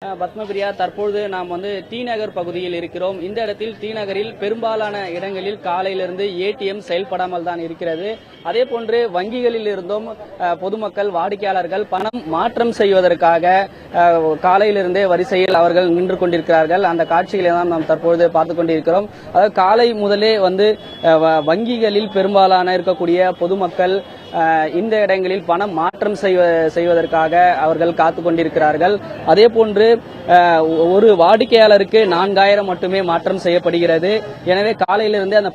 பத்மபிரியா, தற்பொழுது நாம் டி நகர் பகுதியில் இருக்கிறோம். இந்த இடத்தில் டி நகரில் பெரும்பாலான இடங்களில் காலையிலிருந்து ஏடிஎம் செயல்படாமல் தான் இருக்கிறது. அதே போன்று வங்கிகளில் இருந்தும் பொதுமக்கள் வாடிக்கையாளர்கள் பணம் மாற்றம் செய்வதற்காக காலையிலிருந்தே வரிசையில் அவர்கள் நின்று கொண்டிருக்கிறார்கள். அந்த காட்சிகளை தான் நாம் தற்பொழுது பார்த்துக் கொண்டிருக்கிறோம். அதாவது காலை முதலே வங்கிகளில் பெரும்பாலான இருக்கக்கூடிய பொதுமக்கள் இந்த இடங்களில் பணம் மாற்றம் செய்வதற்காக அவர்கள் காத்துக் கொண்டிருக்கிறார்கள். அதே போன்று ஒரு வாடிக்கையாளருக்கு 4000 மட்டுமே மாற்றம் செய்யப்படுகிறது. எனவே காலையிலிருந்து அந்த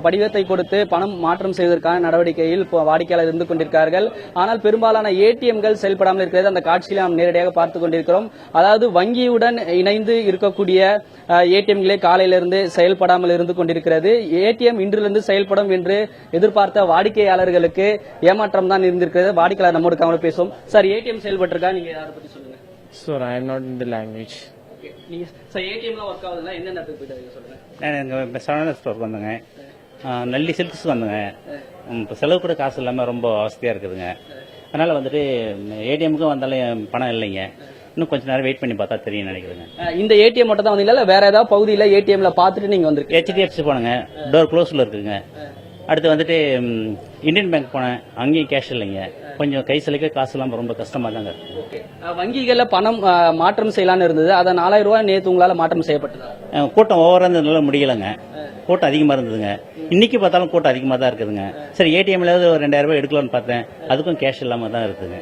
படிவத்தை கொடுத்து பணம் மாற்றம் செய்வதற்கான நடவடிக்கையில் வாடிக்கையாளர் இருந்து கொண்டிருக்கிறார்கள். ஆனால் பெரும்பாலான ஏடிஎம்கள் செயல்படாமல் இருக்கிறது. அந்த காட்சியில் நாம் நேரடியாக பார்த்துக் கொண்டிருக்கிறோம். அதாவது வங்கியுடன் இணைந்து இருக்கக்கூடிய ஏடிஎம்களே காலையிலிருந்து செயல்படாமல் இருந்து கொண்டிருக்கிறது. ஏடிஎம் இன்றிலிருந்து செயல்படும் என்று எதிர்பார்த்த வாடிக்கையாளர்களுக்கு ஏமாற்றம் தான் இருந்திருக்கிறது. வாடிக்கையாளர் நம்மோடு பேசுவோம். சார், ஏடிஎம் செயல்பட்டிருக்கா? நீங்க அதை பத்தி சொல்லுங்க. Sir, I am not in the language. நீங்க சார் ஏடிஎம்ல ஒர்க் ஆகுதுல, எந்த இடத்துக்கு போயிட்டு சொல்லுங்க. நான் சரவணா ஸ்டோருக்கு வந்தேங்க. நல்லி சில்க்ஸ் வந்தேங்க. இப்போ செலவு கூட காசு இல்லாமல் ரொம்ப அவஸ்தையாக இருக்குதுங்க. அதனால் ஏடிஎம்க்கும் வந்தாலும் பணம் இல்லைங்க. இன்னும் கொஞ்ச நேரம் வெயிட் பண்ணி பார்த்தா தெரியும் நினைக்கிறேங்க. இந்த ஏடிஎம் மட்டும் தான் வந்தீங்களா, வேற ஏதாவது பகுதியில் ஏடிஎம்ல பார்த்துட்டு நீங்க வந்திருக்கீங்க? HDFC போனேங்க, டோர் க்ளோஸில் இருக்குங்க. அடுத்து இந்தியன் பேங்க் போனேன், அங்கேயும் கேஷ் இல்லைங்க. கொஞ்சம் கை சிலைக்க காசு இல்லாமல் ரொம்ப கஷ்டமாக தாங்க இருக்கு. வங்கிகள்ல பணம் மாற்றம் செய்யலான்னு இருந்தது, அதை 4000 ரூபாய் நேற்று உங்களால மாற்றம் செய்யப்பட்டதா? கூட்டம் ஓவரா இருந்ததுனால முடியலைங்க. கூட்டம் அதிகமாக இருந்ததுங்க. இன்னைக்கு பார்த்தாலும் கூட்டம் அதிகமாக தான் இருக்குதுங்க. சரி, ஏடிஎம்ல ஒரு 2000 ரூபாய் எடுக்கலாம்னு பார்த்தேன், அதுக்கும் கேஷ் இல்லாமல் தான் இருக்குதுங்க.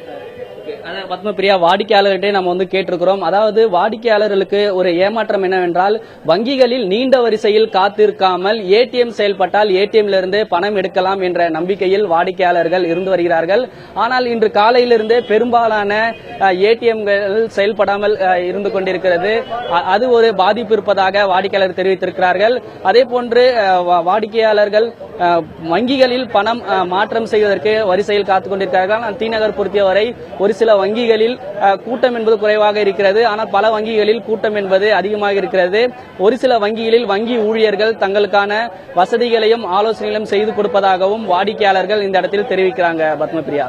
பத்மபிரியா, வாடிக்கையாளர்கிட்ட நம்ம கேட்டிருக்கிறோம். அதாவது வாடிக்கையாளர்களுக்கு ஒரு ஏமாற்றம் என்னவென்றால், வங்கிகளில் நீண்ட வரிசையில் காத்திருக்காமல் ஏடிஎம் செயல்பட்டால் ஏடிஎம்ல இருந்து பணம் எடுக்கலாம் என்ற நம்பிக்கையில் வாடிக்கையாளர்கள் இருந்து வருகிறார்கள். ஆனால் இன்று காலையிலிருந்தே பெரும்பாலான ஏடிஎம்கள் செயல்படாமல் இருந்து கொண்டிருக்கிறது. அது ஒரு பாதிப்பு இருப்பதாக வாடிக்கையாளர் தெரிவித்திருக்கிறார்கள். அதே போன்று வாடிக்கையாளர்கள் வங்கிகளில் பணம் மாற்றம் செய்வதற்கு வரிசையில் காத்துக் கொண்டிருக்கிறார்கள். டி நகர் பொறுத்தவரை ஒரு சில வங்கிகளில் கூட்டம் என்பது குறைவாக இருக்கிறது. ஆனால் பல வங்கிகளில் கூட்டம் என்பது அதிகமாக இருக்கிறது. ஒரு சில வங்கிகளில் வங்கி ஊழியர்கள் தங்களுக்கான வசதிகளையும் ஆலோசனைகளையும் செய்து கொடுப்பதாகவும் வாடிக்கையாளர்கள் இந்த இடத்தில் தெரிவிக்கிறாங்க. பத்மபிரியா.